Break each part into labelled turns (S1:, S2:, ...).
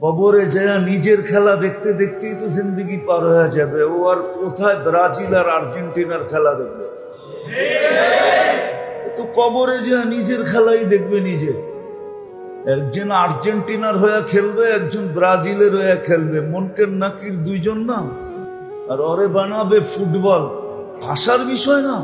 S1: কবরে যায় নিজের খেলা দেখতে দেখতেই তো জিন্দগি পার হয়ে যাবে। ও আর কোথায় ব্রাজিল আর আর্জেন্টিনার খেলা দেখবে? তো কবরে যায় নিজের খেলাই দেখবে নিজে। একজন আর্জেন্টিনার হয়ে খেলবে, একজন ব্রাজিলের হয়ে খেলবে, মনকের নাকির দুইজন না। আর ওরে বানাবে ফুটবল। ভাষার বিষয় না,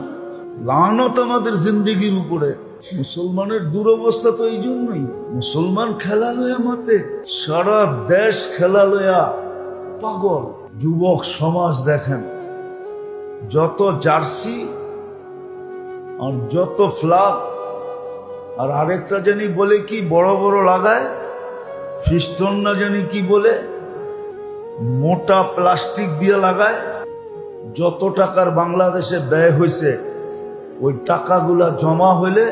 S1: লানত আমাদের জিন্দগির উপরে। মুসলমানের দুরবস্থা তো এই জন্যই। মুসলমান খেলা লয়া মাতে, সারা দেশ খেলা লয়া পাগল। যুবক সমাজ দেখেন, যত জার্সি আর যত ফ্ল্যাগ, আর আরেকটা জানি বলে কি বড় বড় লাগায় ফিস্টন, না জানি কি বলে, মোটা প্লাস্টিক দিয়ে লাগায়। যত টাকার বাংলাদেশে ব্যয় হয়েছে, ওই টাকাগুলা জমা হইলে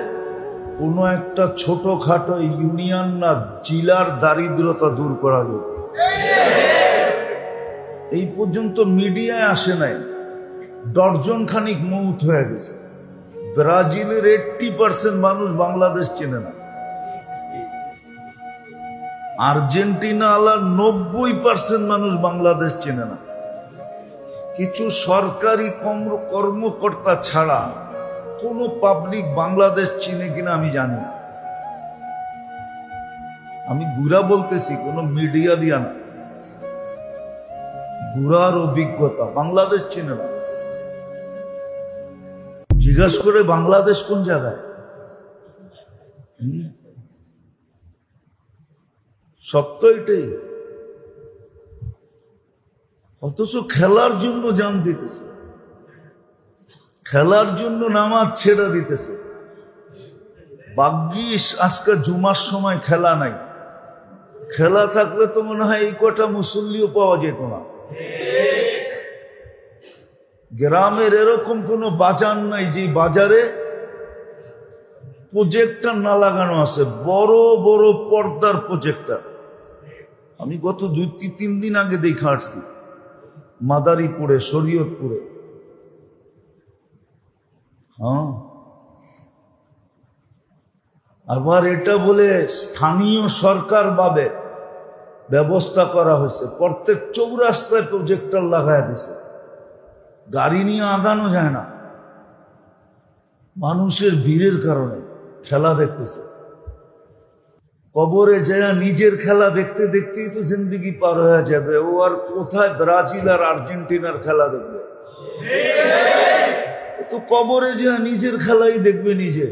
S1: কোনো একটা ছোটখাটো ইউনিয়ন না জেলার দারিদ্রতা দূর করা যাবে। এই পর্যন্ত মিডিয়ায় আসে নাই, ডর্জন খানিক মৌত হয়ে গেছে। ব্রাজিলের 80% মানুষ বাংলাদেশ চেনে না। আর্জেন্টিনা আলার 90% মানুষ বাংলাদেশ চেনে না। কিছু সরকারি কর্মকর্তা ছাড়া কোন পাবলিক বাংলাদেশ চিনে কিনা আমি জানি না। আমি বুড়া বলতেছি, কোন মিডিয়া দিয়া না, বুড়ার অভিজ্ঞতা। বাংলাদেশ চিনে না। জিজ্ঞাসা করে বাংলাদেশ কোন জায়গায়? সত্য এটাই। অথচ খেলার জন্য জান দিতেছে, খেলার জন্য নামাজ ছেড়ে দিতেছে। ভাগ্যিস আজকে জুমার সময় খেলা নাই। খেলা থাকলে তো মনে হয় এই কটা মুসল্লিও পাওয়া যেত না। গ্রামের এরকম কোন বাজার নাই যে বাজারে প্রজেক্টর না লাগানো আছে, বড় বড় পর্দার প্রজেক্টর। আমি গত 2-3 দিন আগে দেখে আসছি মাদারীপুরে, শরীয়তপুরে। হ্যাঁ, আবার এটা বলে স্থানীয় সরকার ভাবে ব্যবস্থা করা হয়েছে, প্রত্যেক চৌরাস্তায় প্রজেক্টর লাগায় দিছে। গাড়ি নিয়ে আগানো যায় না, মানুষের ভিড়ের কারণে খেলা দেখতেছে। কবরে যায় নিজের খেলা দেখতে দেখতেই তো জিন্দগি পার হয়ে যাবে। ও আর কোথায় ব্রাজিল আর আর্জেন্টিনার খেলা দেখবে? তো কবরে যায় নিজের খেলাই দেখবে নিজে।